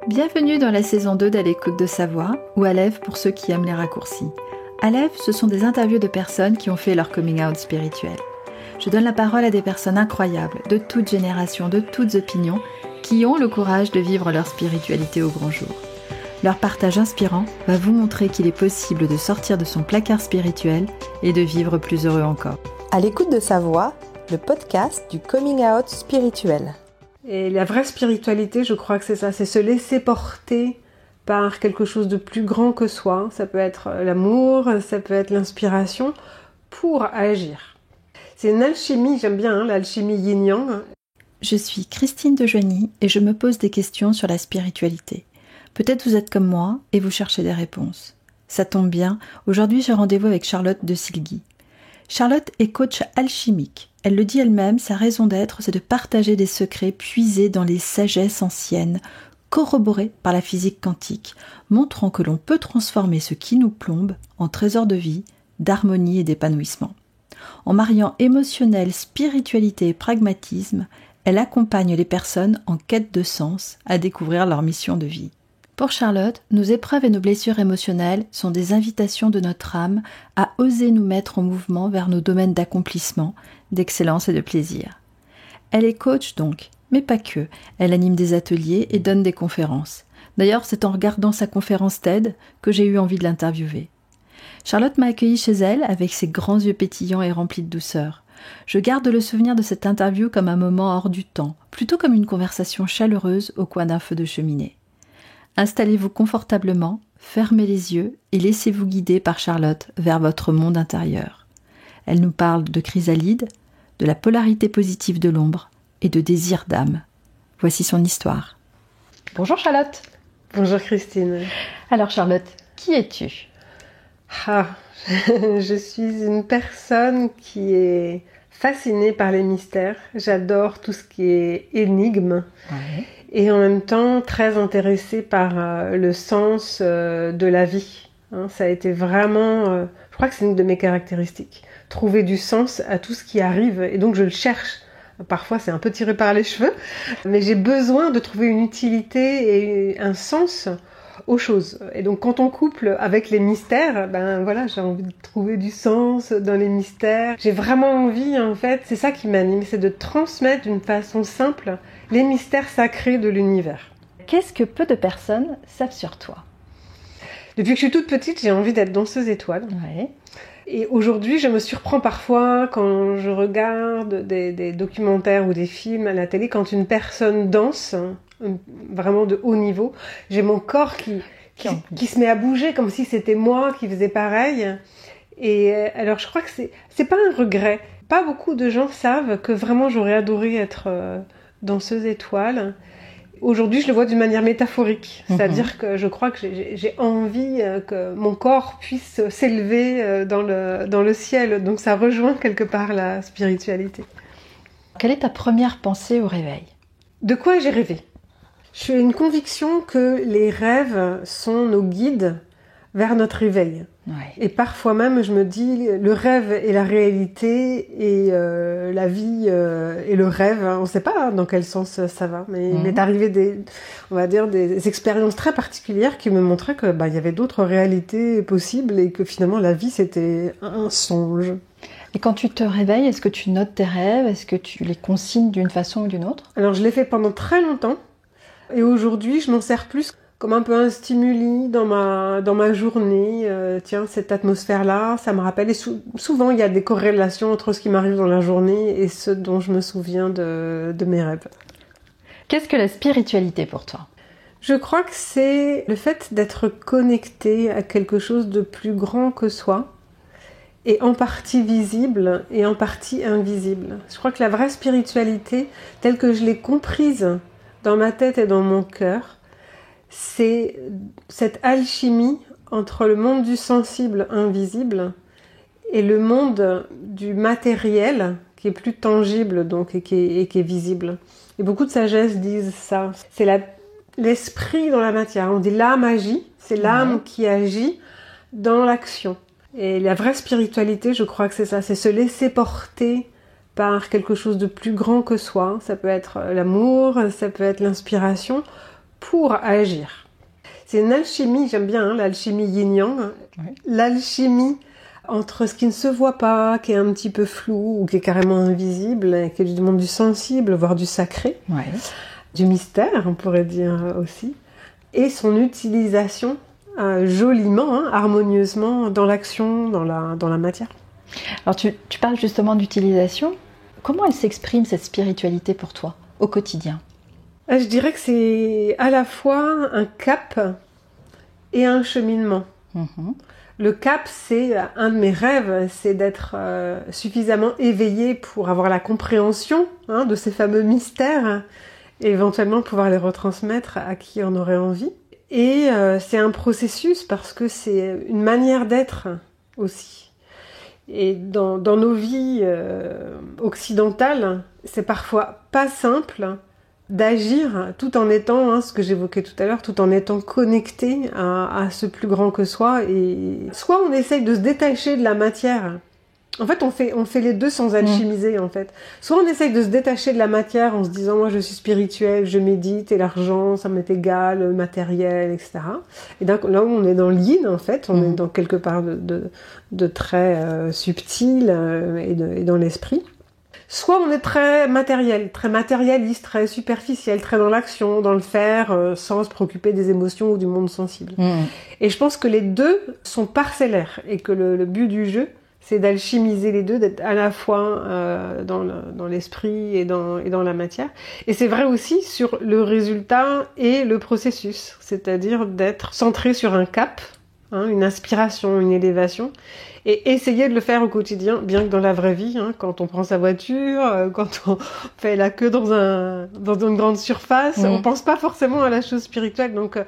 Bienvenue dans la saison 2d'À l'écoute de sa voix, ou Aleph pour ceux qui aiment les raccourcis. Aleph, ce sont des interviews de personnes qui ont fait leur coming out spirituel. Je donne la parole à des personnes incroyables, de toutes générations, de toutes opinions, qui ont le courage de vivre leur spiritualité au grand jour. Leur partage inspirant va vous montrer qu'il est possible de sortir de son placard spirituel et de vivre plus heureux encore. À l'écoute de sa voix, le podcast du coming out spirituel. Et la vraie spiritualité, je crois que c'est ça, c'est se laisser porter par quelque chose de plus grand que soi. Ça peut être l'amour, ça peut être l'inspiration pour agir. C'est une alchimie, j'aime bien l'alchimie yin-yang. Je suis Christine Dejoigny et je me pose des questions sur la spiritualité. Peut-être vous êtes comme moi et vous cherchez des réponses. Ça tombe bien, aujourd'hui j'ai rendez-vous avec Charlotte de Silgui. Charlotte est coach alchimique. Elle le dit elle-même, sa raison d'être, c'est de partager des secrets puisés dans les sagesses anciennes, corroborés par la physique quantique, montrant que l'on peut transformer ce qui nous plombe en trésor de vie, d'harmonie et d'épanouissement. En mariant émotionnel, spiritualité et pragmatisme, elle accompagne les personnes en quête de sens à découvrir leur mission de vie. Pour Charlotte, nos épreuves et nos blessures émotionnelles sont des invitations de notre âme à oser nous mettre en mouvement vers nos domaines d'accomplissement, d'excellence et de plaisir. Elle est coach donc, mais pas que. Elle anime des ateliers et donne des conférences. D'ailleurs, c'est en regardant sa conférence TED que j'ai eu envie de l'interviewer. Charlotte m'a accueillie chez elle avec ses grands yeux pétillants et remplis de douceur. Je garde le souvenir de cette interview comme un moment hors du temps, plutôt comme une conversation chaleureuse au coin d'un feu de cheminée. Installez-vous confortablement, fermez les yeux et laissez-vous guider par Charlotte vers votre monde intérieur. Elle nous parle de chrysalide, de la polarité positive de l'ombre et de désir d'âme. Voici son histoire. Bonjour Charlotte. Bonjour Christine. Alors Charlotte, qui es-tu ? Je suis une personne qui est fascinée par les mystères. J'adore tout ce qui est énigme. Ouais. Et en même temps très intéressée par le sens de la vie. Ça a été vraiment, je crois que c'est une de mes caractéristiques, trouver du sens à tout ce qui arrive, et donc je le cherche. Parfois c'est un peu tiré par les cheveux, mais j'ai besoin de trouver une utilité et un sens aux choses. Et donc quand on couple avec les mystères, j'ai envie de trouver du sens dans les mystères. J'ai vraiment envie, en fait, c'est ça qui m'anime, c'est de transmettre d'une façon simple les mystères sacrés de l'univers. Qu'est-ce que peu de personnes savent sur toi ? Depuis que je suis toute petite, j'ai envie d'être danseuse étoile. Ouais. Et aujourd'hui, je me surprends parfois quand je regarde des documentaires ou des films à la télé, quand une personne danse, vraiment de haut niveau, j'ai mon corps qui se met à bouger comme si c'était moi qui faisais pareil. Et alors je crois que c'est pas un regret. Pas beaucoup de gens savent que vraiment j'aurais adoré être danseuse étoile. Aujourd'hui, je le vois d'une manière métaphorique. C'est-à-dire que je crois que j'ai envie que mon corps puisse s'élever dans le ciel. Donc ça rejoint quelque part la spiritualité. Quelle est ta première pensée au réveil ? De quoi j'ai rêvé ? J'ai une conviction que les rêves sont nos guides vers notre réveil. Ouais. Et parfois même, je me dis, le rêve est la réalité et la vie est le rêve. On ne sait pas dans quel sens ça va, mais il m'est arrivé des expériences très particulières qui me montraient que y avait d'autres réalités possibles et que finalement la vie c'était un songe. Et quand tu te réveilles, est-ce que tu notes tes rêves ? Est-ce que tu les consignes d'une façon ou d'une autre ? Alors je l'ai fait pendant très longtemps. Et aujourd'hui, je m'en sers plus comme un peu un stimuli dans ma journée. Cette atmosphère-là, ça me rappelle. Et souvent, il y a des corrélations entre ce qui m'arrive dans la journée et ce dont je me souviens de mes rêves. Qu'est-ce que la spiritualité pour toi ? Je crois que c'est le fait d'être connecté à quelque chose de plus grand que soi, et en partie visible et en partie invisible. Je crois que la vraie spiritualité, telle que je l'ai comprise dans ma tête et dans mon cœur, c'est cette alchimie entre le monde du sensible invisible et le monde du matériel qui est plus tangible donc, et qui est visible. Et beaucoup de sagesses disent ça. C'est l'esprit dans la matière. On dit l'âme agit, c'est l'âme qui agit dans l'action. Et la vraie spiritualité, je crois que c'est ça, c'est se laisser porter par quelque chose de plus grand que soi. Ça peut être l'amour, ça peut être l'inspiration, pour agir. C'est une alchimie, j'aime bien l'alchimie yin-yang, l'alchimie entre ce qui ne se voit pas, qui est un petit peu flou ou qui est carrément invisible, qui est du monde du sensible, voire du sacré, du mystère, on pourrait dire aussi, et son utilisation joliment, harmonieusement dans l'action, dans la matière. Alors tu parles justement d'utilisation. Comment elle s'exprime cette spiritualité pour toi au quotidien ? Je dirais que c'est à la fois un cap et un cheminement. Le cap, c'est un de mes rêves, c'est d'être suffisamment éveillée pour avoir la compréhension de ces fameux mystères et éventuellement pouvoir les retransmettre à qui en aurait envie. Et c'est un processus parce que c'est une manière d'être aussi. Et dans nos vies occidentales, c'est parfois pas simple d'agir tout en étant, ce que j'évoquais tout à l'heure, tout en étant connecté à ce plus grand que soi. Et soit on essaye de se détacher de la matière. En fait, on fait les deux sans alchimiser, en fait. Soit on essaye de se détacher de la matière en se disant, moi, je suis spirituel, je médite, et l'argent, ça m'est égal, le matériel, etc. Et donc, là où on est dans le yin, en fait, on est dans quelque part de très subtil et dans l'esprit. Soit on est très matériel, très matérialiste, très superficiel, très dans l'action, dans le faire, sans se préoccuper des émotions ou du monde sensible. Et je pense que les deux sont parcellaires et que le but du jeu, c'est d'alchimiser les deux, d'être à la fois dans l'esprit et dans la matière. Et c'est vrai aussi sur le résultat et le processus, c'est-à-dire d'être centré sur un cap, une inspiration, une élévation, et essayer de le faire au quotidien, bien que dans la vraie vie, quand on prend sa voiture, quand on fait la queue dans une grande surface, on pense pas forcément à la chose spirituelle. Donc,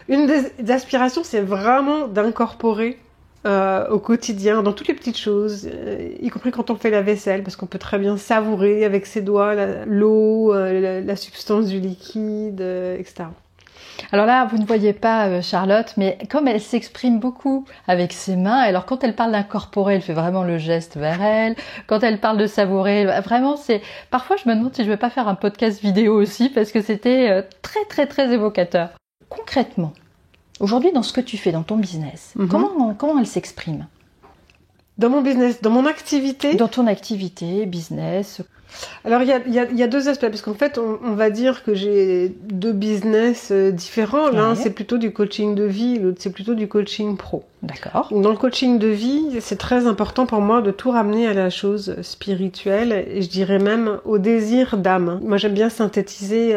une des aspirations, c'est vraiment d'incorporer au quotidien, dans toutes les petites choses, y compris quand on fait la vaisselle, parce qu'on peut très bien savourer avec ses doigts l'eau, la substance du liquide, etc. Alors là, vous ne voyez pas Charlotte, mais comme elle s'exprime beaucoup avec ses mains, alors quand elle parle d'incorporer, elle fait vraiment le geste vers elle. Quand elle parle de savourer, vraiment, parfois je me demande si je vais pas faire un podcast vidéo aussi, parce que c'était très très très évocateur. Concrètement, aujourd'hui, dans ce que tu fais, dans ton business, comment elle s'exprime ? Dans mon business, dans mon activité ? Dans ton activité, business. Alors, il y a deux aspects, parce qu'en fait, on va dire que j'ai deux business différents. L'un, c'est plutôt du coaching de vie, l'autre, c'est plutôt du coaching pro. D'accord. Dans le coaching de vie, c'est très important pour moi de tout ramener à la chose spirituelle, et je dirais même au désir d'âme. Moi, j'aime bien synthétiser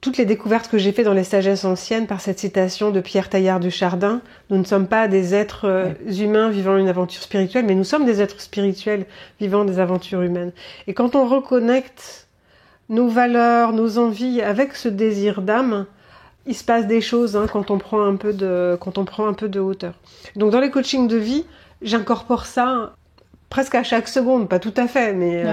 toutes les découvertes que j'ai faites dans les sagesses anciennes par cette citation de Pierre Taillard du Chardin. Nous ne sommes pas des êtres humains vivant une aventure spirituelle, mais nous sommes des êtres spirituels vivant des aventures humaines. Et quand on reconnecte nos valeurs, nos envies avec ce désir d'âme, il se passe des choses quand on prend un peu de hauteur. Donc dans les coachings de vie, j'incorpore ça presque à chaque seconde, pas tout à fait, mais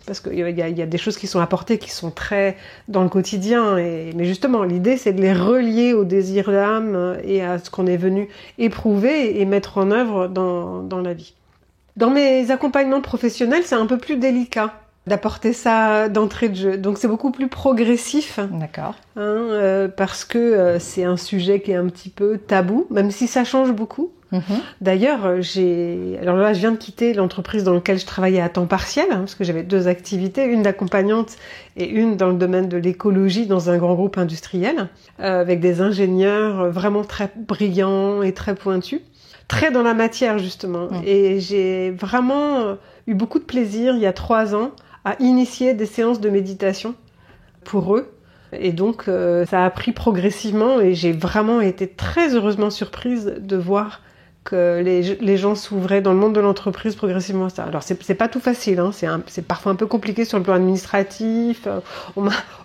parce qu'il y a des choses qui sont apportées qui sont très dans le quotidien. Mais justement, l'idée, c'est de les relier au désir d'âme et à ce qu'on est venu éprouver et mettre en œuvre dans la vie. Dans mes accompagnements professionnels, c'est un peu plus délicat d'apporter ça d'entrée de jeu. Donc c'est beaucoup plus progressif. D'accord. Parce que c'est un sujet qui est un petit peu tabou, même si ça change beaucoup. D'ailleurs, alors là, je viens de quitter l'entreprise dans laquelle je travaillais à temps partiel, parce que j'avais deux activités, une d'accompagnante et une dans le domaine de l'écologie dans un grand groupe industriel, avec des ingénieurs vraiment très brillants et très pointus, très dans la matière justement. Et j'ai vraiment eu beaucoup de plaisir il y a 3 ans à initier des séances de méditation pour eux. Et donc, ça a pris progressivement et j'ai vraiment été très heureusement surprise de voir que les gens s'ouvraient dans le monde de l'entreprise progressivement à ça. Alors, c'est pas tout facile, c'est parfois un peu compliqué sur le plan administratif. On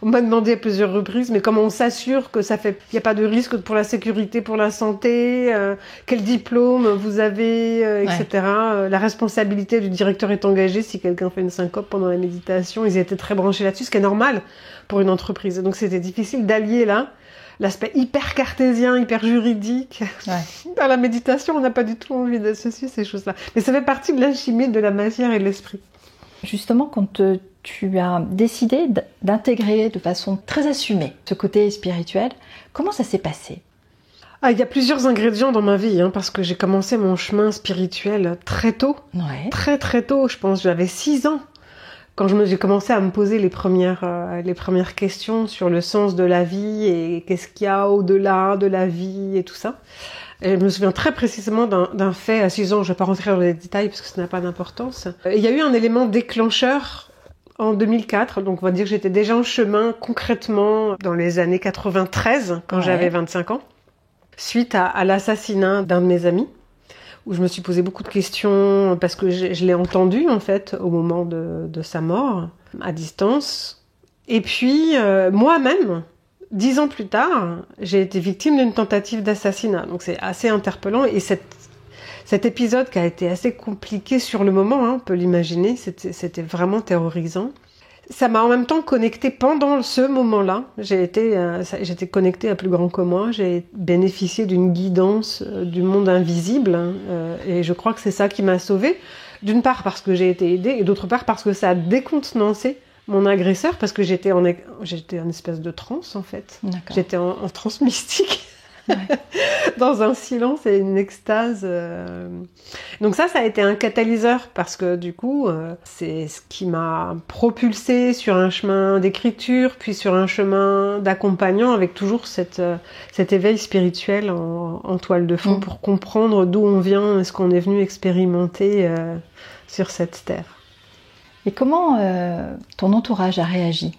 m'a demandé à plusieurs reprises, mais comment on s'assure que il n'y a pas de risque pour la sécurité, pour la santé, quel diplôme vous avez, etc. La responsabilité du directeur est engagée si quelqu'un fait une syncope pendant la méditation. Ils étaient très branchés là-dessus, ce qui est normal pour une entreprise. Donc, c'était difficile d'allier là l'aspect hyper cartésien, hyper juridique. Dans la méditation, on n'a pas du tout envie d'associer ces choses-là. Mais ça fait partie de l'alchimie de la matière et de l'esprit. Justement, quand tu as décidé d'intégrer de façon très assumée ce côté spirituel. Comment ça s'est passé ? Il y a plusieurs ingrédients dans ma vie, parce que j'ai commencé mon chemin spirituel très tôt. Ouais. Très très tôt, je pense, j'avais 6 ans. Quand j'ai commencé à me poser les premières questions sur le sens de la vie et qu'est-ce qu'il y a au-delà de la vie et tout ça. Et je me souviens très précisément d'un fait à 6 ans, je ne vais pas rentrer dans les détails parce que ça n'a pas d'importance. Il y a eu un élément déclencheur en 2004, donc on va dire que j'étais déjà en chemin concrètement dans les années 93, quand j'avais 25 ans, suite à l'assassinat d'un de mes amis, où je me suis posé beaucoup de questions parce que je l'ai entendu en fait au moment de sa mort, à distance. Et puis moi-même, 10 ans plus tard, j'ai été victime d'une tentative d'assassinat. Donc c'est assez interpellant. Et cet épisode qui a été assez compliqué sur le moment, on peut l'imaginer, c'était vraiment terrorisant. Ça m'a en même temps connectée pendant ce moment-là. J'étais connectée à plus grand que moi. J'ai bénéficié d'une guidance du monde invisible. Et je crois que c'est ça qui m'a sauvée. D'une part parce que j'ai été aidée et d'autre part parce que ça a décontenancé mon agresseur parce que j'étais en espèce de transe en fait. D'accord. J'étais en transe mystique. Ouais. Dans un silence et une extase. Donc ça a été un catalyseur parce que du coup, c'est ce qui m'a propulsée sur un chemin d'écriture, puis sur un chemin d'accompagnant avec toujours cet éveil spirituel en toile de fond pour comprendre d'où on vient et ce qu'on est venu expérimenter sur cette terre. Et comment ton entourage a réagi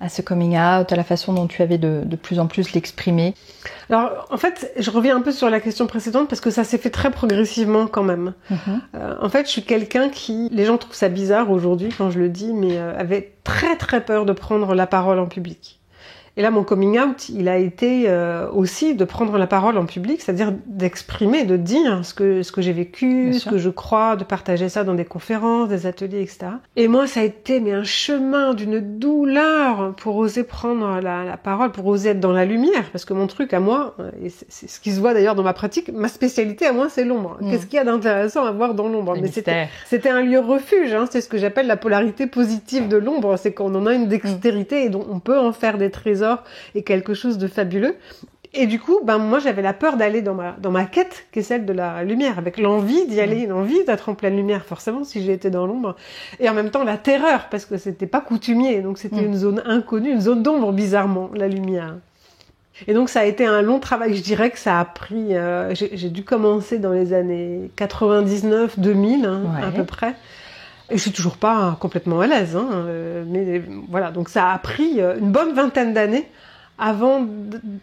à ce coming out, à la façon dont tu avais de plus en plus l'exprimer? Alors, en fait, je reviens un peu sur la question précédente parce que ça s'est fait très progressivement quand même. En fait, je suis quelqu'un qui... Les gens trouvent ça bizarre aujourd'hui quand je le dis, mais avait très très peur de prendre la parole en public. Et là, mon coming out, il a été aussi de prendre la parole en public, c'est-à-dire d'exprimer, de dire ce que j'ai vécu, ce que je crois, de partager ça dans des conférences, des ateliers, etc. Et moi, ça a été un chemin d'une douleur pour oser prendre la parole, pour oser être dans la lumière, parce que mon truc à moi, et c'est ce qui se voit d'ailleurs dans ma pratique, ma spécialité à moi, c'est l'ombre. Qu'est-ce qu'il y a d'intéressant à voir dans l'ombre? Mais c'était un lieu refuge, c'est ce que j'appelle la polarité positive de l'ombre, c'est qu'on en a une dextérité et donc on peut en faire des trésors et quelque chose de fabuleux. Et du coup, moi j'avais la peur d'aller dans ma quête, qui est celle de la lumière, avec l'envie d'y aller, l'envie d'être en pleine lumière, forcément, si j'étais dans l'ombre. Et en même temps, la terreur, parce que c'était pas coutumier, donc c'était une zone inconnue, une zone d'ombre, bizarrement, la lumière. Et donc ça a été un long travail, je dirais que ça a pris... j'ai dû commencer dans les années 99, 2000, à peu près. Et je suis toujours pas complètement à l'aise, mais voilà, donc ça a pris une bonne vingtaine d'années avant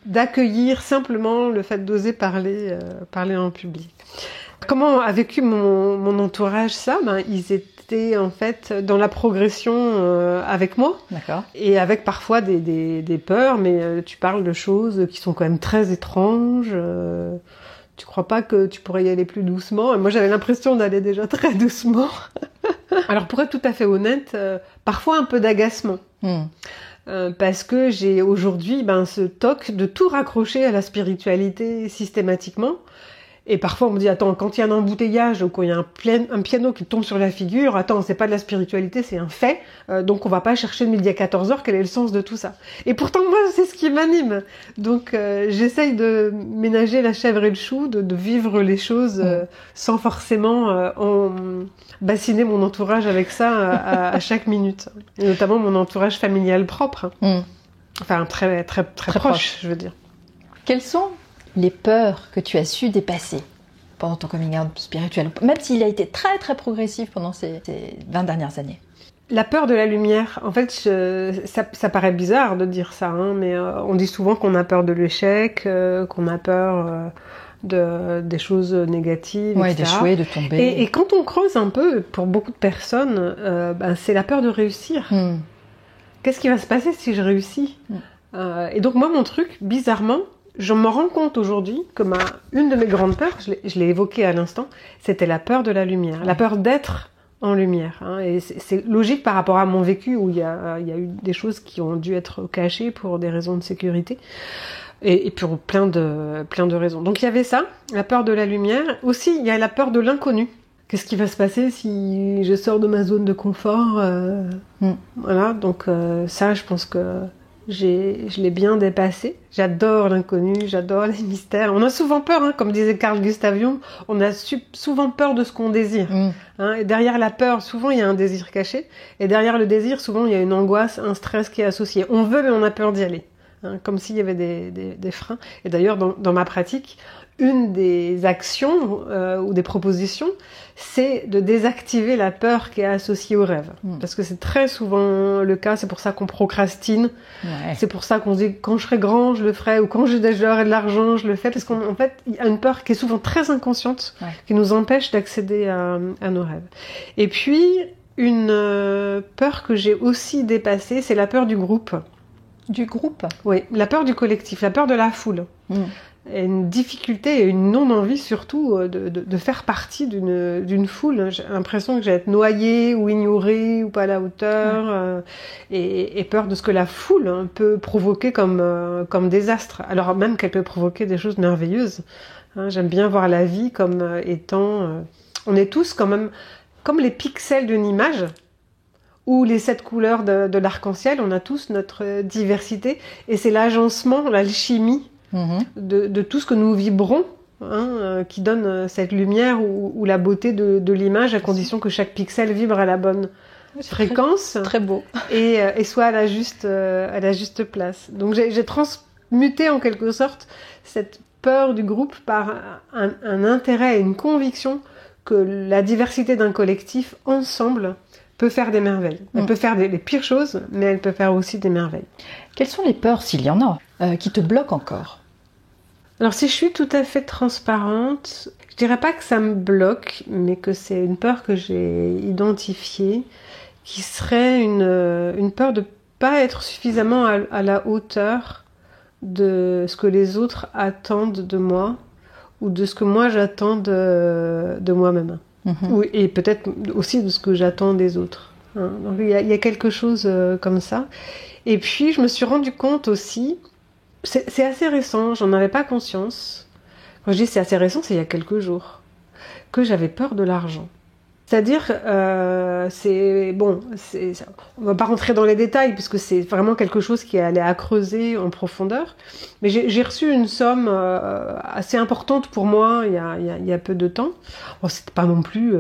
d'accueillir simplement le fait d'oser parler en public. Comment a vécu mon entourage ça? Ils étaient en fait dans la progression avec moi. D'accord. Et avec parfois des peurs, mais tu parles de choses qui sont quand même très étranges. Tu crois pas que tu pourrais y aller plus doucement? Et moi, j'avais l'impression d'aller déjà très doucement. Alors, pour être tout à fait honnête, parfois un peu d'agacement. Parce que j'ai aujourd'hui ce toc de tout raccrocher à la spiritualité systématiquement. Et parfois, on me dit, attends, quand il y a un embouteillage ou quand il y a un piano qui tombe sur la figure, attends, c'est pas de la spiritualité, c'est un fait. Donc, on va pas chercher le midi à 14h, quel est le sens de tout ça? Et pourtant, moi, c'est ce qui m'anime. Donc, j'essaye de ménager la chèvre et le chou, de vivre les choses sans forcément bassiner mon entourage avec ça à chaque minute. Et notamment mon entourage familial propre. Enfin, très, très, très proche, je veux dire. Quelles sont les peurs que tu as su dépasser pendant ton coming out spirituel, même s'il a été très très progressif pendant ces 20 dernières années? La peur de la lumière, en fait, ça paraît bizarre de dire ça, mais on dit souvent qu'on a peur de l'échec, qu'on a peur des choses négatives, etc. D'échouer, de tomber. Et quand on creuse un peu, pour beaucoup de personnes, c'est la peur de réussir. Qu'est-ce qui va se passer si je réussis? Et donc moi, mon truc, bizarrement, je me rends compte aujourd'hui que une de mes grandes peurs, je l'ai évoquée à l'instant, c'était la peur de la lumière, la peur d'être en lumière. Et c'est logique par rapport à mon vécu où il y a eu des choses qui ont dû être cachées pour des raisons de sécurité et pour plein de raisons. Donc il y avait ça, la peur de la lumière. Aussi, il y a la peur de l'inconnu. qu'est-ce qui va se passer si je sors de ma zone de confort Voilà, donc ça, je pense que je l'ai bien dépassé. J'adore l'inconnu, j'adore les mystères. On a souvent peur, comme disait Carl Gustav Jung, on a souvent peur de ce qu'on désire. Et derrière la peur, souvent, il y a un désir caché. Et derrière le désir, souvent, il y a une angoisse, un stress qui est associé. On veut, mais on a peur d'y aller. Comme s'il y avait des freins. Et d'ailleurs, dans ma pratique, une des actions ou des propositions, c'est de désactiver la peur qui est associée au rêve. Parce que c'est très souvent le cas, c'est pour ça qu'on procrastine, c'est pour ça qu'on se dit quand je serai grand, je le ferai, ou quand j'aurai de l'argent, je le fais, parce qu'en fait, il y a une peur qui est souvent très inconsciente, qui nous empêche d'accéder à nos rêves. Et puis, une peur que j'ai aussi dépassée, c'est la peur du groupe. Du groupe ? Oui, la peur du collectif, la peur de la foule. Et une difficulté et une non-envie surtout de faire partie d'une foule. J'ai l'impression que j'ai être noyée ou ignorée ou pas à la hauteur et peur de ce que la foule peut provoquer comme désastre. Alors même qu'elle peut provoquer des choses merveilleuses. J'aime bien voir la vie comme étant... on est tous quand même comme les pixels d'une image ou les 7 couleurs de l'arc-en-ciel. On a tous notre diversité et c'est l'agencement, l'alchimie de tout ce que nous vibrons, qui donne cette lumière ou la beauté de l'image, à condition que chaque pixel vibre à la bonne fréquence, très beau, et soit à la juste place. Donc j'ai transmuté en quelque sorte cette peur du groupe par un intérêt et une conviction que la diversité d'un collectif ensemble peut faire des merveilles. Elle peut faire les pires choses, mais elle peut faire aussi des merveilles. Quelles sont les peurs, s'il y en a, qui te bloquent encore ? Alors si je suis tout à fait transparente, je dirais pas que ça me bloque, mais que c'est une peur que j'ai identifiée, qui serait une peur de pas être suffisamment à la hauteur de ce que les autres attendent de moi, ou de ce que moi j'attends de moi-même. Et peut-être aussi de ce que j'attends des autres. Donc il y a quelque chose comme ça. Et puis je me suis rendu compte aussi, c'est assez récent, j'en avais pas conscience. Quand je dis c'est assez récent, c'est il y a quelques jours, que j'avais peur de l'argent. C'est-à-dire, on va pas rentrer dans les détails puisque c'est vraiment quelque chose qui est allé à creuser en profondeur. Mais j'ai reçu une somme assez importante pour moi il y a peu de temps. Bon, c'était pas non plus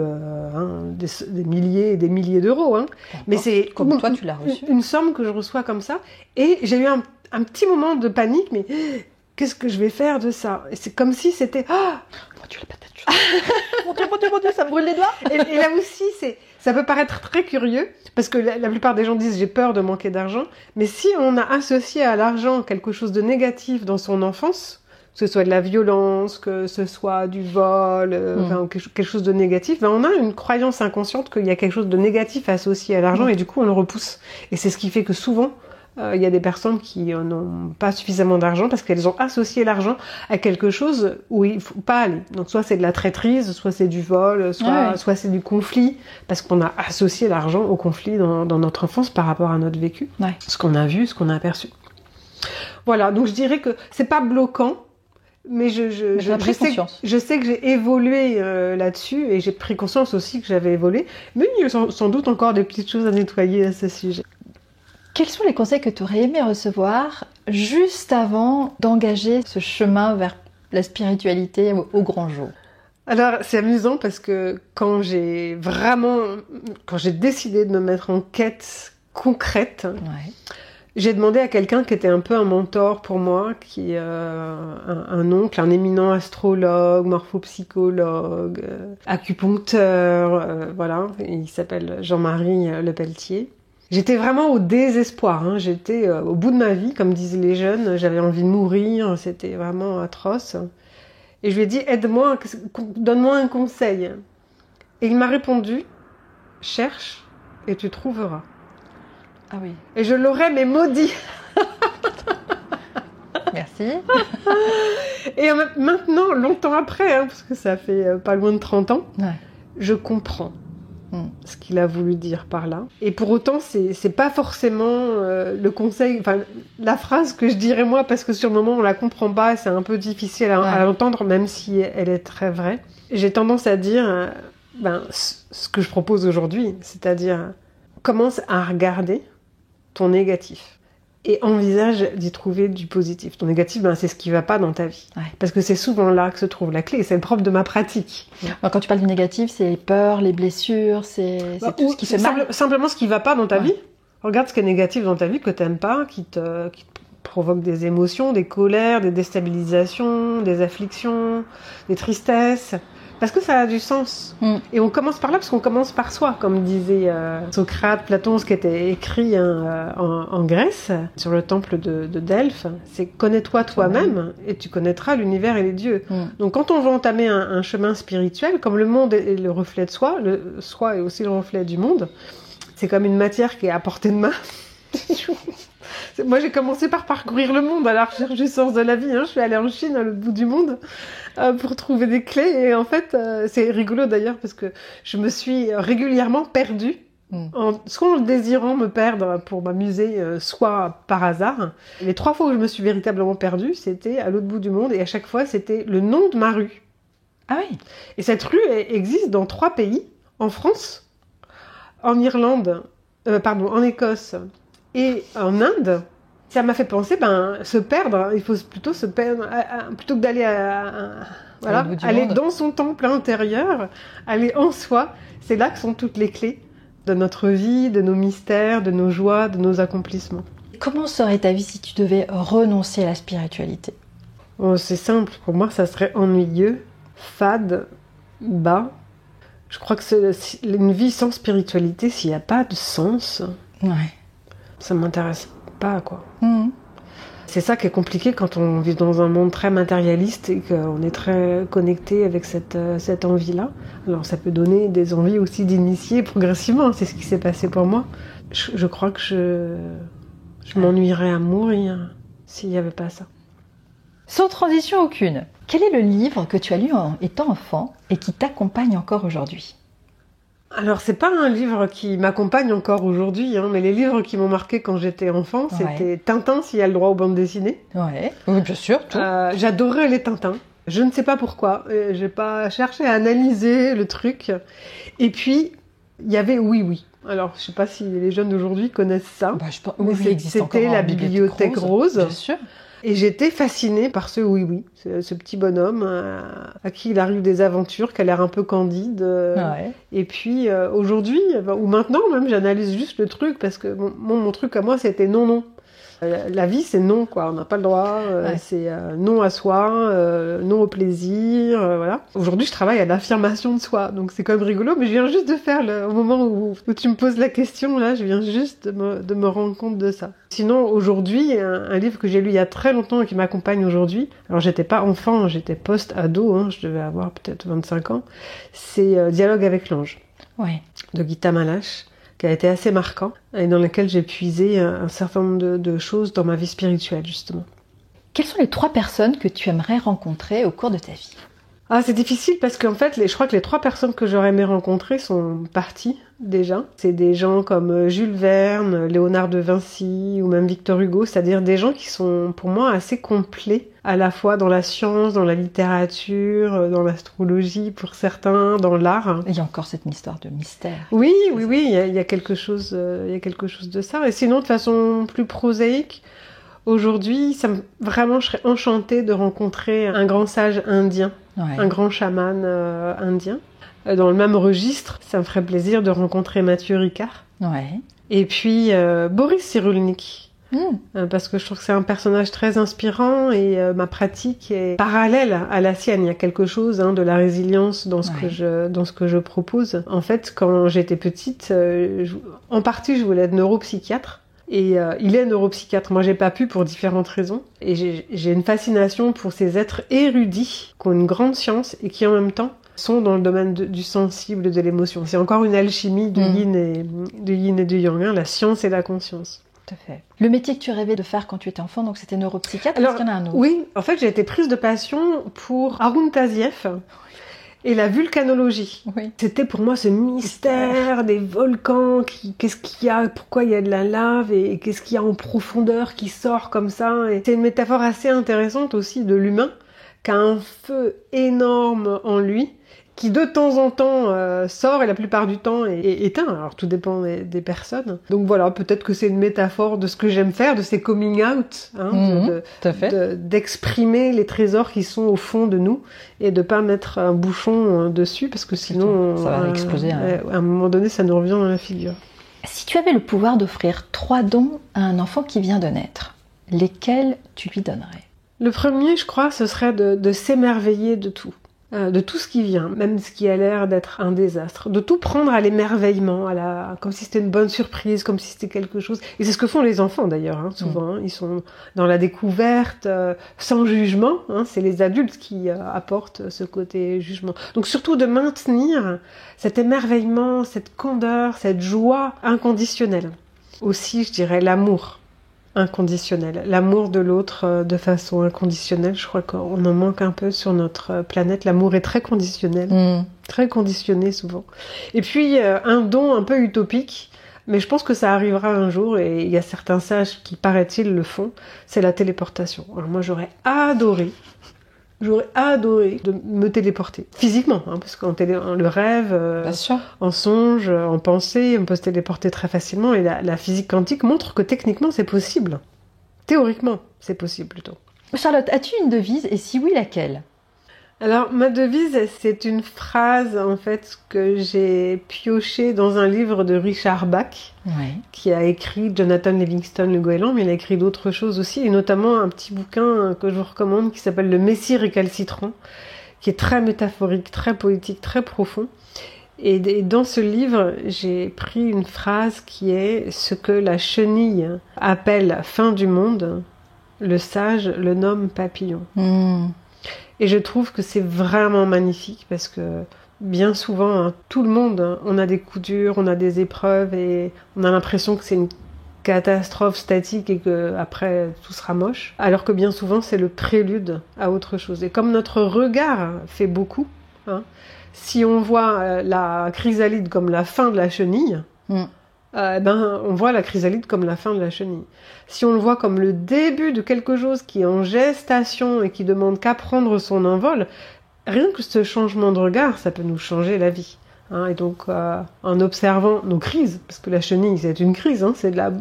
des milliers et des milliers d'euros, mais c'est comme toi tu l'as reçu. Une somme que je reçois comme ça. Et j'ai eu un petit moment de panique, mais qu'est-ce que je vais faire de ça? Et c'est comme si c'était tu l'as patate. Mon Dieu, ça me brûle les doigts. Et là aussi, ça peut paraître très curieux, parce que la plupart des gens disent j'ai peur de manquer d'argent, mais si on a associé à l'argent quelque chose de négatif dans son enfance, que ce soit de la violence, que ce soit du vol, quelque chose de négatif, on a une croyance inconsciente qu'il y a quelque chose de négatif associé à l'argent, et du coup on le repousse. Et c'est ce qui fait que souvent, il y a des personnes qui n'ont pas suffisamment d'argent parce qu'elles ont associé l'argent à quelque chose où il ne faut pas aller. Donc soit c'est de la traîtrise, soit c'est du vol, soit c'est du conflit, parce qu'on a associé l'argent au conflit dans notre enfance par rapport à notre vécu, ce qu'on a vu, ce qu'on a aperçu. Voilà, donc je dirais que c'est pas bloquant, mais je sais que j'ai évolué là-dessus, et j'ai pris conscience aussi que j'avais évolué, mais il y a sans doute encore des petites choses à nettoyer à ce sujet. Quels sont les conseils que tu aurais aimé recevoir juste avant d'engager ce chemin vers la spiritualité au grand jour? Alors, c'est amusant parce que quand j'ai décidé de me mettre en quête concrète, j'ai demandé à quelqu'un qui était un peu un mentor pour moi, qui est un oncle, un éminent astrologue, morphopsychologue, acupuncteur, voilà, il s'appelle Jean-Marie Lepelletier. J'étais vraiment au désespoir, j'étais au bout de ma vie, comme disent les jeunes, j'avais envie de mourir, c'était vraiment atroce. Et je lui ai dit, aide-moi, donne-moi un conseil. Et il m'a répondu, cherche et tu trouveras. Ah oui. Et je l'aurais, mais maudit. Merci. Et maintenant, longtemps après, parce que ça fait pas loin de 30 ans, je comprends ce qu'il a voulu dire par là. Et pour autant, c'est pas forcément le conseil, enfin la phrase que je dirais moi, parce que sur le moment on la comprend pas, c'est un peu difficile à l'entendre, même si elle est très vraie. J'ai tendance à dire, ce que je propose aujourd'hui, c'est-à-dire commence à regarder ton négatif et envisage d'y trouver du positif. Ton négatif, c'est ce qui ne va pas dans ta vie. Ouais. Parce que c'est souvent là que se trouve la clé, c'est le propre de ma pratique. Quand tu parles du négatif, c'est les peurs, les blessures, c'est tout ce qui fait mal. Simplement ce qui ne va pas dans ta vie. Regarde ce qui est négatif dans ta vie, que tu n'aimes pas, qui te provoque des émotions, des colères, des déstabilisations, des afflictions, des tristesses. Parce que ça a du sens. Et on commence par là, parce qu'on commence par soi, comme disait Socrate, Platon, ce qui était écrit en Grèce, sur le temple de Delphes, c'est « connais-toi toi-même et tu connaîtras l'univers et les dieux ». Donc quand on veut entamer un chemin spirituel, comme le monde est le reflet de soi, le soi est aussi le reflet du monde, c'est comme une matière qui est à portée de main. Moi, j'ai commencé par parcourir le monde à la recherche du sens de la vie. Je suis allée en Chine, à l'autre bout du monde, pour trouver des clés. Et en fait, c'est rigolo d'ailleurs, parce que je me suis régulièrement perdue, soit en désirant me perdre pour m'amuser, soit par hasard. Les 3 fois où je me suis véritablement perdue, c'était à l'autre bout du monde, et à chaque fois, c'était le nom de ma rue. Ah oui. Et cette rue existe dans 3 pays, en France, en Irlande, en Écosse, et en Inde. Ça m'a fait penser, se perdre, il faut plutôt se perdre, plutôt que d'aller aller dans son temple intérieur, aller en soi, c'est là que sont toutes les clés de notre vie, de nos mystères, de nos joies, de nos accomplissements. Comment serait ta vie si tu devais renoncer à la spiritualité ? C'est simple, pour moi ça serait ennuyeux, fade, bas. Je crois que c'est une vie sans spiritualité, s'il n'y a pas de sens... Ça m'intéresse pas, quoi. C'est ça qui est compliqué quand on vit dans un monde très matérialiste et qu'on est très connecté avec cette envie-là. Alors ça peut donner des envies aussi d'initier progressivement, c'est ce qui s'est passé pour moi. Je crois que je m'ennuierais à mourir s'il n'y avait pas ça. Sans transition aucune, quel est le livre que tu as lu en étant enfant et qui t'accompagne encore aujourd'hui ? Alors, c'est pas un livre qui m'accompagne encore aujourd'hui, mais les livres qui m'ont marqué quand j'étais enfant, c'était Tintin, s'il y a le droit aux bandes dessinées. Oui, bien sûr. J'adorais les Tintins. Je ne sais pas pourquoi. J'ai pas cherché à analyser le truc. Et puis, il y avait Oui Oui. Alors, je sais pas si les jeunes d'aujourd'hui connaissent ça. C'était la bibliothèque rose. Bien sûr. Et j'étais fascinée par ce Oui Oui, ce petit bonhomme à qui il arrive des aventures, qui a l'air un peu candide. Et puis aujourd'hui, ou maintenant même, j'analyse juste le truc, parce que mon truc à moi, c'était non. La vie, c'est non, quoi. On n'a pas le droit. C'est non à soi, non au plaisir, voilà. Aujourd'hui, je travaille à l'affirmation de soi, donc c'est quand même rigolo. Mais je viens juste de faire, au moment où tu me poses la question, là, je viens juste de me rendre compte de ça. Sinon, aujourd'hui, un livre que j'ai lu il y a très longtemps et qui m'accompagne aujourd'hui, alors j'étais pas enfant, j'étais post-ado, je devais avoir peut-être 25 ans, c'est Dialogue avec l'ange, de Gita Malache, qui a été assez marquant et dans lequel j'ai puisé un certain nombre de choses dans ma vie spirituelle, justement. Quelles sont les 3 personnes que tu aimerais rencontrer au cours de ta vie ? C'est difficile parce qu'en fait, je crois que les 3 personnes que j'aurais aimé rencontrer sont parties déjà. C'est des gens comme Jules Verne, Léonard de Vinci ou même Victor Hugo, c'est-à-dire des gens qui sont pour moi assez complets, à la fois dans la science, dans la littérature, dans l'astrologie pour certains, dans l'art. Il y a encore cette histoire de mystère. Oui, il y a quelque chose de ça. Et sinon, de façon plus prosaïque, aujourd'hui, vraiment, je serais enchantée de rencontrer un grand sage indien, un grand chaman indien. Dans le même registre, ça me ferait plaisir de rencontrer Mathieu Ricard. Et puis Boris Cyrulnik. Parce que je trouve que c'est un personnage très inspirant et ma pratique est parallèle à la sienne. Il y a quelque chose de la résilience dans ce que je propose. En fait, quand j'étais petite, en partie, je voulais être neuropsychiatre. Et il est neuropsychiatre. Moi, j'ai pas pu pour différentes raisons. Et j'ai une fascination pour ces êtres érudits qui ont une grande science et qui, en même temps, sont dans le domaine du sensible, de l'émotion. C'est encore une alchimie du yin et du yang, la science et la conscience. Tout à fait. Le métier que tu rêvais de faire quand tu étais enfant, donc c'était neuropsychiatre, est-ce qu'il y en a un autre ? Oui, en fait, j'ai été prise de passion pour Arun Taziev et la vulcanologie. C'était pour moi ce mystère des volcans, qu'est-ce qu'il y a, pourquoi il y a de la lave et qu'est-ce qu'il y a en profondeur qui sort comme ça. Et c'est une métaphore assez intéressante aussi de l'humain qui a un feu énorme en lui, qui de temps en temps sort et la plupart du temps est éteint. Alors tout dépend des personnes. Donc voilà, peut-être que c'est une métaphore de ce que j'aime faire, de ces coming out, tout à fait. d'exprimer les trésors qui sont au fond de nous et de pas mettre un bouchon dessus parce que sinon ça va exploser. À un moment donné, ça nous revient dans la figure. Si tu avais le pouvoir d'offrir 3 dons à un enfant qui vient de naître, lesquels tu lui donnerais? Le premier, je crois, ce serait de s'émerveiller de tout ce qui vient, même ce qui a l'air d'être un désastre, de tout prendre à l'émerveillement, comme si c'était une bonne surprise, comme si c'était quelque chose. Et c'est ce que font les enfants d'ailleurs, souvent. Ils sont dans la découverte, sans jugement. C'est les adultes qui apportent ce côté jugement. Donc surtout de maintenir cet émerveillement, cette candeur, cette joie inconditionnelle. Aussi, je dirais l'amour. Inconditionnel. L'amour de l'autre de façon inconditionnelle, je crois qu'on en manque un peu sur notre planète. L'amour est très conditionnel, très conditionné souvent. Et puis un don un peu utopique, mais je pense que ça arrivera un jour et il y a certains sages qui, paraît-il, le font, c'est la téléportation. Alors moi j'aurais adoré de me téléporter. Physiquement, parce qu'en le rêve, en songe, en pensée, on peut se téléporter très facilement. Et la physique quantique montre que techniquement, c'est possible. Théoriquement, c'est possible plutôt. Charlotte, as-tu une devise et si oui, laquelle? Alors, ma devise, c'est une phrase, en fait, que j'ai piochée dans un livre de Richard Bach, qui a écrit Jonathan Livingston, le goéland, mais il a écrit d'autres choses aussi, et notamment un petit bouquin que je vous recommande qui s'appelle Le Messie récalcitrant, qui est très métaphorique, très poétique, très profond. Et dans ce livre, j'ai pris une phrase qui est « Ce que la chenille appelle fin du monde, le sage le nomme papillon ». Et je trouve que c'est vraiment magnifique parce que bien souvent, tout le monde, on a des coups durs, on a des épreuves et on a l'impression que c'est une catastrophe statique et que après tout sera moche. Alors que bien souvent, c'est le prélude à autre chose. Et comme notre regard fait beaucoup, si on voit la chrysalide comme la fin de la chenille, on voit la chrysalide comme la fin de la chenille. Si on le voit comme le début de quelque chose qui est en gestation et qui demande qu'à prendre son envol, rien que ce changement de regard, ça peut nous changer la vie. Et donc, en observant nos crises, parce que la chenille, c'est une crise, c'est de la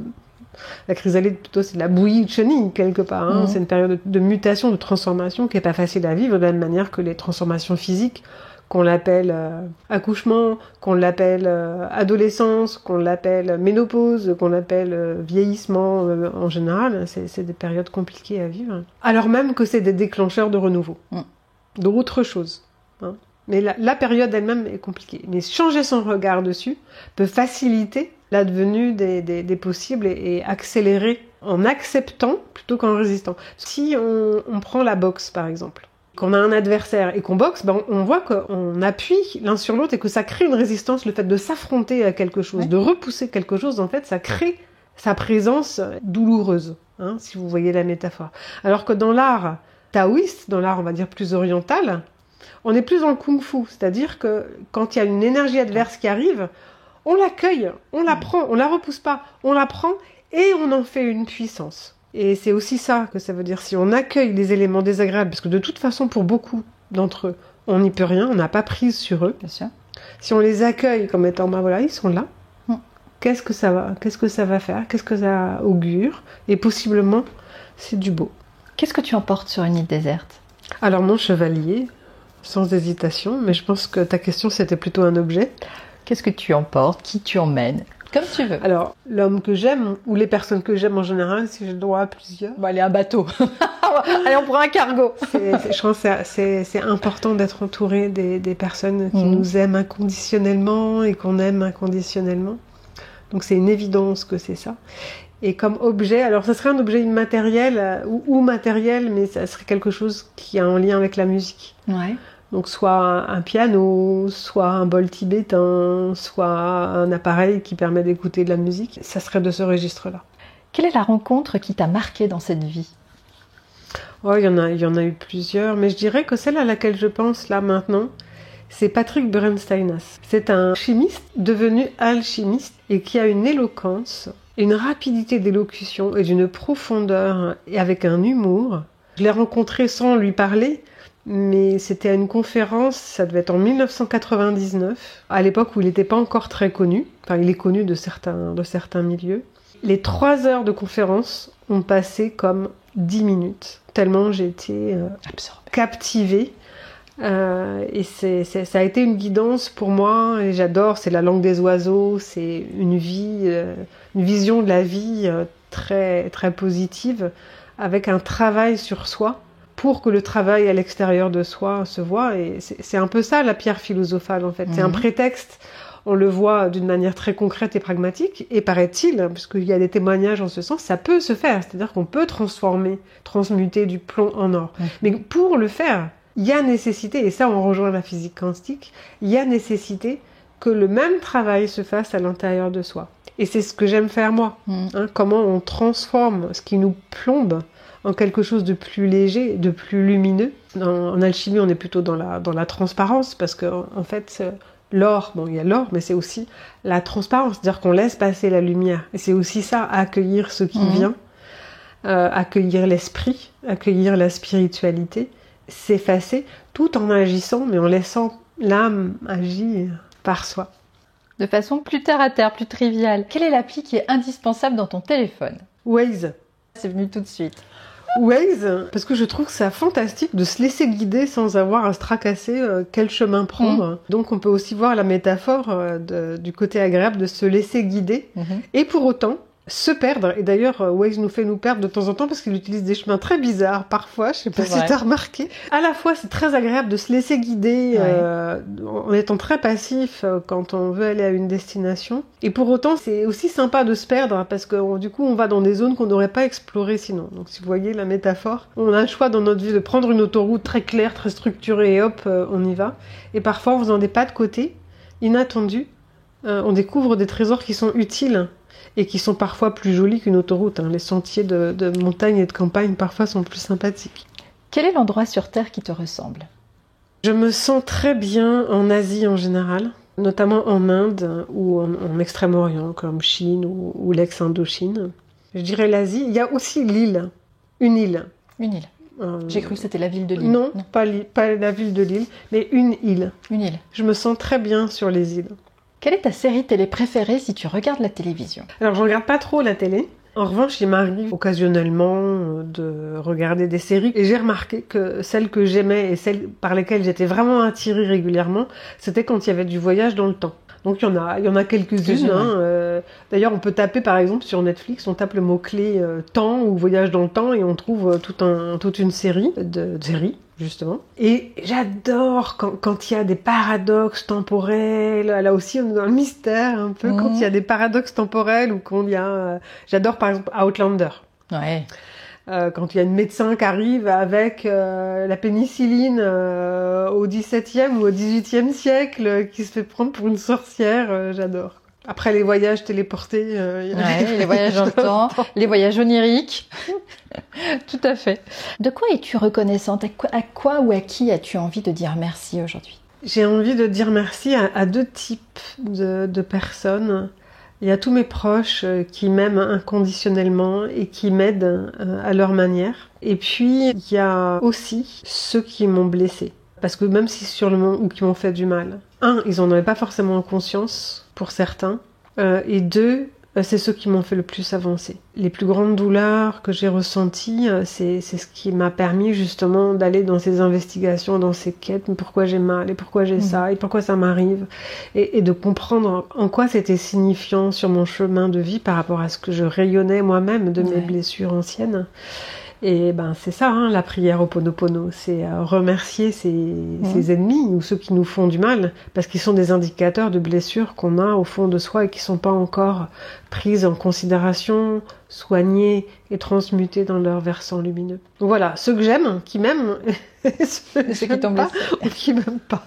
chrysalide plutôt, c'est de la bouillie de chenille quelque part. C'est une période de mutation, de transformation qui est pas facile à vivre de la même manière que les transformations physiques, qu'on l'appelle accouchement, qu'on l'appelle adolescence, qu'on l'appelle ménopause, qu'on l'appelle vieillissement en général. C'est des périodes compliquées à vivre. Alors même que c'est des déclencheurs de renouveau, d'autres choses. Mais la période elle-même est compliquée. Mais changer son regard dessus peut faciliter l'advenue des possibles et accélérer en acceptant plutôt qu'en résistant. Si on prend la boxe par exemple, qu'on a un adversaire et qu'on boxe, on voit qu'on appuie l'un sur l'autre et que ça crée une résistance. Le fait de s'affronter à quelque chose, de repousser quelque chose, en fait, ça crée sa présence douloureuse, si vous voyez la métaphore. Alors que dans l'art taoïste, dans l'art, on va dire, plus oriental, on est plus dans le kung-fu. C'est-à-dire que quand il y a une énergie adverse qui arrive, on l'accueille, on la prend, on la repousse pas, on la prend et on en fait une puissance. Et c'est aussi ça que ça veut dire. Si on accueille les éléments désagréables, parce que de toute façon, pour beaucoup d'entre eux, on n'y peut rien, on n'a pas prise sur eux. Bien sûr. Si on les accueille comme étant, voilà, ils sont là, qu'est-ce que ça va faire? Qu'est-ce que ça augure? Et possiblement, c'est du beau. Qu'est-ce que tu emportes sur une île déserte? Alors, mon chevalier, sans hésitation, mais je pense que ta question, c'était plutôt un objet. Qu'est-ce que tu emportes? Qui tu emmènes? Comme tu veux. Alors, l'homme que j'aime, ou les personnes que j'aime en général, si j'ai le droit à plusieurs. Allez, un bateau. Allez, on prend un cargo. Je pense que c'est important d'être entouré des personnes qui nous aiment inconditionnellement et qu'on aime inconditionnellement. Donc c'est une évidence que c'est ça. Et comme objet, alors ça serait un objet immatériel ou matériel, mais ça serait quelque chose qui a un lien avec la musique. Ouais. Donc soit un piano, soit un bol tibétain, soit un appareil qui permet d'écouter de la musique. Ça serait de ce registre-là. Quelle est la rencontre qui t'a marqué dans cette vie? Il y en a eu plusieurs, mais je dirais que celle à laquelle je pense là maintenant, c'est Patrick Bernsteinas. C'est un chimiste devenu alchimiste et qui a une éloquence, une rapidité d'élocution et d'une profondeur et avec un humour. Je l'ai rencontré sans lui parler, mais c'était à une conférence, ça devait être en 1999, à l'époque où il n'était pas encore très connu. Enfin, il est connu de certains milieux. Les 3 heures de conférence ont passé comme 10 minutes, tellement j'ai été captivée. Et ça a été une guidance pour moi, et j'adore, c'est la langue des oiseaux, c'est une vision de la vie très, très positive, avec un travail sur soi, pour que le travail à l'extérieur de soi se voit. Et c'est un peu ça la pierre philosophale en fait. C'est un prétexte, on le voit d'une manière très concrète et pragmatique, et paraît-il, puisqu'il y a des témoignages en ce sens, ça peut se faire, c'est-à-dire qu'on peut transmuter du plomb en or. Mais pour le faire, il y a nécessité, et ça on rejoint la physique quantique, il y a nécessité que le même travail se fasse à l'intérieur de soi. Et c'est ce que j'aime faire moi. Comment on transforme ce qui nous plombe en quelque chose de plus léger, de plus lumineux. En alchimie, on est plutôt dans la transparence, parce que en fait, l'or, il y a l'or, mais c'est aussi la transparence, c'est-à-dire qu'on laisse passer la lumière. Et c'est aussi ça, accueillir ce qui vient, accueillir l'esprit, accueillir la spiritualité, s'effacer, tout en agissant, mais en laissant l'âme agir par soi. De façon plus terre à terre, plus triviale. Quelle est l'appli qui est indispensable dans ton téléphone ? Waze. C'est venu tout de suite. Waze, parce que je trouve que c'est fantastique de se laisser guider sans avoir à se tracasser quel chemin prendre. Donc on peut aussi voir la métaphore du côté agréable de se laisser guider, et pour autant se perdre. Et d'ailleurs, Waze nous fait nous perdre de temps en temps parce qu'il utilise des chemins très bizarres parfois, je sais pas si t'as remarqué. À la fois, c'est très agréable de se laisser guider en étant très passif quand on veut aller à une destination. Et pour autant, c'est aussi sympa de se perdre parce que du coup, on va dans des zones qu'on n'aurait pas explorées sinon. Donc si vous voyez la métaphore, on a le choix dans notre vie de prendre une autoroute très claire, très structurée et hop, on y va. Et parfois, en faisant des pas de côté, inattendus, on découvre des trésors qui sont utiles et qui sont parfois plus jolis qu'une autoroute. Les sentiers de montagne et de campagne parfois sont plus sympathiques. Quel est l'endroit sur Terre qui te ressemble ? Je me sens très bien en Asie en général, notamment en Inde ou en Extrême-Orient, comme Chine ou l'ex-Indochine. Je dirais l'Asie. Il y a aussi l'île. Une île. Une île. J'ai cru que c'était la ville de Lille. Non, pas la ville de Lille, mais une île. Une île. Je me sens très bien sur les îles. Quelle est ta série télé préférée si tu regardes la télévision ? Alors, je regarde pas trop la télé. En revanche, il m'arrive occasionnellement de regarder des séries. Et j'ai remarqué que celles que j'aimais et celles par lesquelles j'étais vraiment attirée régulièrement, c'était quand il y avait du voyage dans le temps. Donc il y en a quelques-unes. D'ailleurs, on peut taper par exemple sur Netflix, on tape le mot-clé temps ou voyage dans le temps et on trouve toute une série de séries, justement. Et j'adore quand il y a des paradoxes temporels. Là aussi, on est dans le mystère un peu. Quand il y a des paradoxes temporels ou quand il y a... j'adore par exemple Outlander. Ouais. Quand il y a une médecin qui arrive avec la pénicilline au XVIIe ou au XVIIIe siècle, qui se fait prendre pour une sorcière, j'adore. Après les voyages téléportés, les voyages dans le temps, les voyages oniriques, tout à fait. De quoi es-tu reconnaissante ? À quoi ou à qui as-tu envie de dire merci aujourd'hui ? J'ai envie de dire merci à 2 types de personnes. Il y a tous mes proches qui m'aiment inconditionnellement et qui m'aident à leur manière. Et puis, il y a aussi ceux qui m'ont blessée. Parce que même si sur le moment, ou qui m'ont fait du mal. 1, ils en avaient pas forcément conscience, pour certains. Et 2, c'est ceux qui m'ont fait le plus avancer. Les plus grandes douleurs que j'ai ressenties, c'est ce qui m'a permis justement d'aller dans ces investigations, dans ces quêtes, mais pourquoi j'ai mal, et pourquoi j'ai ça, et pourquoi ça m'arrive, et de comprendre en quoi c'était signifiant sur mon chemin de vie par rapport à ce que je rayonnais moi-même de mes blessures anciennes. Et c'est ça, la prière Ho'oponopono, c'est remercier ses ennemis ou ceux qui nous font du mal, parce qu'ils sont des indicateurs de blessures qu'on a au fond de soi et qui sont pas encore prises en considération, soignées et transmutées dans leur versant lumineux. Donc voilà, ceux que j'aime, qui m'aiment, et ceux qui t'ont blessé ou qui m'aiment pas.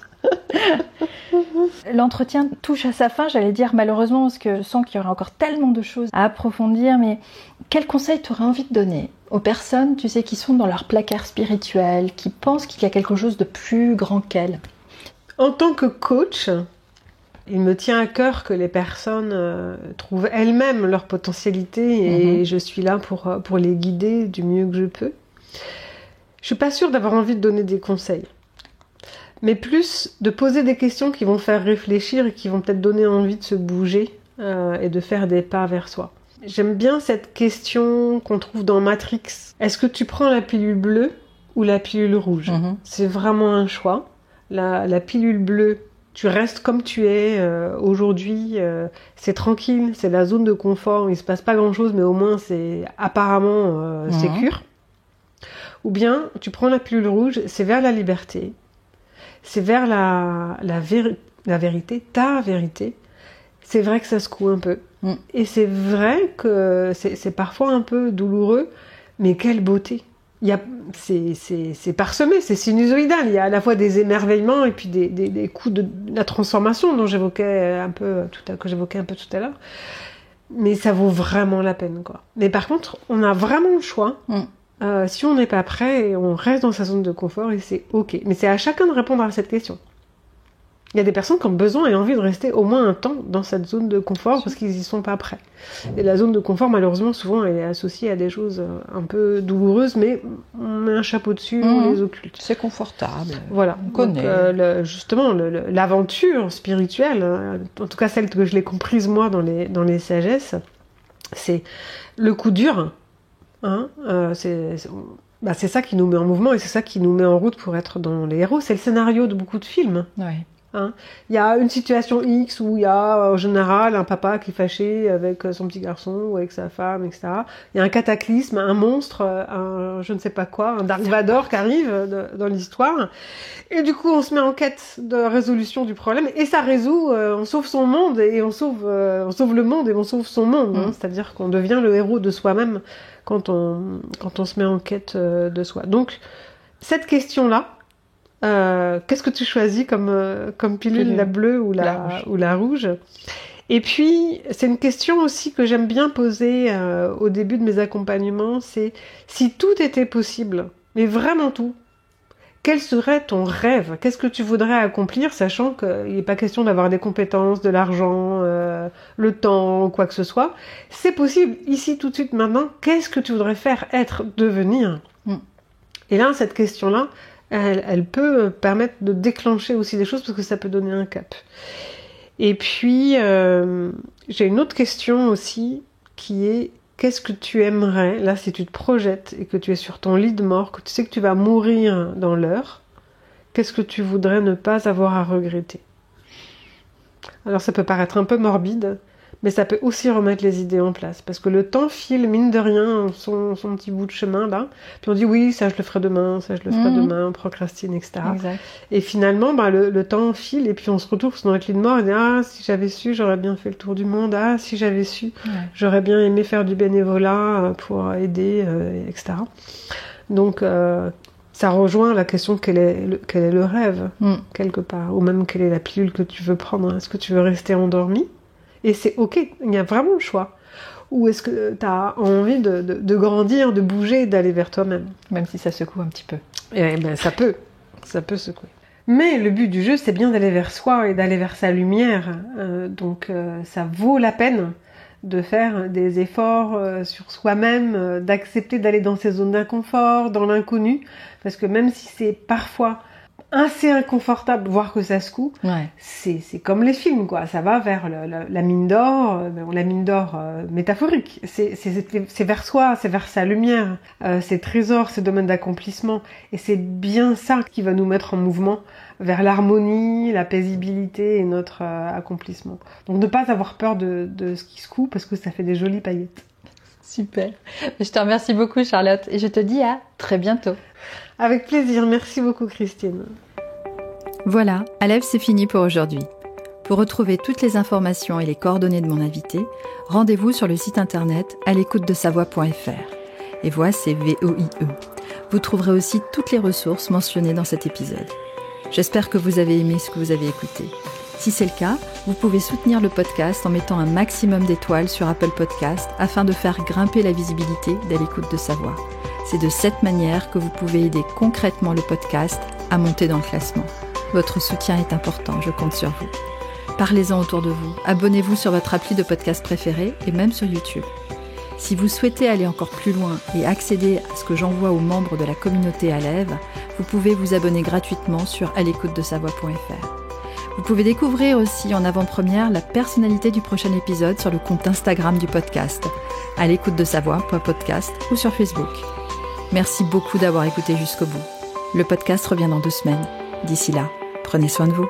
L'entretien touche à sa fin, j'allais dire malheureusement, parce que je sens qu'il y aurait encore tellement de choses à approfondir, mais quel conseil tu aurais envie de donner aux personnes, tu sais, qui sont dans leur placard spirituel, qui pensent qu'il y a quelque chose de plus grand qu'elles ? En tant que coach, il me tient à cœur que les personnes trouvent elles-mêmes leur potentialité et je suis là pour les guider du mieux que je peux. Je suis pas sûre d'avoir envie de donner des conseils, mais plus de poser des questions qui vont faire réfléchir et qui vont peut-être donner envie de se bouger et de faire des pas vers soi. J'aime bien cette question qu'on trouve dans Matrix. Est-ce que tu prends la pilule bleue ou la pilule rouge ? C'est vraiment un choix. La pilule bleue, tu restes comme tu es aujourd'hui, c'est tranquille, c'est la zone de confort, il se passe pas grand-chose, mais au moins c'est apparemment sécure. Ou bien tu prends la pilule rouge, c'est vers la liberté, c'est vers la vérité, ta vérité. C'est vrai que ça secoue un peu. Et c'est vrai que c'est parfois un peu douloureux, mais quelle beauté. C'est parsemé, c'est sinusoïdal. Il y a à la fois des émerveillements et puis des coups de la transformation dont j'évoquais un peu tout à l'heure. Mais ça vaut vraiment la peine, quoi. Mais par contre, on a vraiment le choix. Si on n'est pas prêt, on reste dans sa zone de confort et c'est ok. Mais c'est à chacun de répondre à cette question. Il y a des personnes qui ont besoin et envie de rester au moins un temps dans cette zone de confort parce qu'ils y sont pas prêts. Et la zone de confort, malheureusement, souvent, elle est associée à des choses un peu douloureuses, mais on met un chapeau dessus, on les occulte. C'est confortable. Voilà. On connaît. Donc, justement, l'aventure spirituelle, en tout cas celle que je l'ai comprise moi dans les sagesses, c'est le coup dur. C'est ça qui nous met en mouvement et c'est ça qui nous met en route pour être dans les héros. C'est le scénario de beaucoup de films. Ouais. Il y a une situation X où il y a en général un papa qui est fâché avec son petit garçon ou avec sa femme, etc. Il y a un cataclysme, un monstre, un je ne sais pas quoi, un Dark Vador qui arrive dans l'histoire. Et du coup, on se met en quête de résolution du problème et ça résout, on sauve son monde et on sauve le monde et on sauve son monde. C'est-à-dire qu'on devient le héros de soi-même quand on se met en quête de soi. Donc, cette question-là, qu'est-ce que tu choisis comme pilule, la bleue ou la rouge ? Et puis, c'est une question aussi que j'aime bien poser au début de mes accompagnements, c'est si tout était possible, mais vraiment tout, quel serait ton rêve ? Qu'est-ce que tu voudrais accomplir, sachant qu'il n'est pas question d'avoir des compétences, de l'argent, le temps, quoi que ce soit. C'est possible, ici, tout de suite, maintenant, qu'est-ce que tu voudrais faire, être, devenir ? Et là, cette question-là, elle peut permettre de déclencher aussi des choses parce que ça peut donner un cap. Et puis, j'ai une autre question aussi qui est qu'est-ce que tu aimerais, là si tu te projettes et que tu es sur ton lit de mort, que tu sais que tu vas mourir dans l'heure, qu'est-ce que tu voudrais ne pas avoir à regretter ? Alors ça peut paraître un peu morbide, mais ça peut aussi remettre les idées en place. Parce que le temps file, mine de rien, son petit bout de chemin, là. Puis on dit, oui, ça je le ferai demain, ça je le ferai demain, on procrastine, etc. Exact. Et finalement, le temps file, et puis on se retrouve dans notre lit de mort, et on dit, ah, si j'avais su, j'aurais bien fait le tour du monde. Ah, si j'avais su, j'aurais bien aimé faire du bénévolat pour aider, etc. Donc, ça rejoint la question quel est le rêve, quelque part. Ou même, quelle est la pilule que tu veux prendre. Est-ce que tu veux rester endormi ? Et c'est ok, il y a vraiment le choix. Ou est-ce que tu as envie de grandir, de bouger, d'aller vers toi-même ? Même si ça secoue un petit peu. Et ben, ça peut secouer. Mais le but du jeu, c'est bien d'aller vers soi et d'aller vers sa lumière. Donc ça vaut la peine de faire des efforts sur soi-même, d'accepter d'aller dans ces zones d'inconfort, dans l'inconnu. Parce que même si c'est parfois assez inconfortable, voir que ça secoue, c'est comme les films, quoi. Ça va vers la mine d'or, la mine d'or métaphorique. C'est vers soi, c'est vers sa lumière, ses trésors, ses domaines d'accomplissement. Et c'est bien ça qui va nous mettre en mouvement vers l'harmonie, la paisibilité et notre accomplissement. Donc ne pas avoir peur de ce qui secoue, parce que ça fait des jolies paillettes. Super. Je te remercie beaucoup, Charlotte, et je te dis à très bientôt. Avec plaisir. Merci beaucoup, Christine. Voilà, Aleph, c'est fini pour aujourd'hui. Pour retrouver toutes les informations et les coordonnées de mon invité, rendez-vous sur le site internet àlécoutedesavoix.fr. Et voix, c'est VOIE. Vous trouverez aussi toutes les ressources mentionnées dans cet épisode. J'espère que vous avez aimé ce que vous avez écouté. Si c'est le cas, vous pouvez soutenir le podcast en mettant un maximum d'étoiles sur Apple Podcast afin de faire grimper la visibilité d'À l'écoute de sa voix. C'est de cette manière que vous pouvez aider concrètement le podcast à monter dans le classement. Votre soutien est important, je compte sur vous. Parlez-en autour de vous, abonnez-vous sur votre appli de podcast préféré et même sur YouTube. Si vous souhaitez aller encore plus loin et accéder à ce que j'envoie aux membres de la communauté Alève, vous pouvez vous abonner gratuitement sur àlécoutedesavoix.fr. Vous pouvez découvrir aussi en avant-première la personnalité du prochain épisode sur le compte Instagram du podcast, àlécoutedesavoix.podcast ou sur Facebook. Merci beaucoup d'avoir écouté jusqu'au bout. Le podcast revient dans 2 semaines. D'ici là, prenez soin de vous.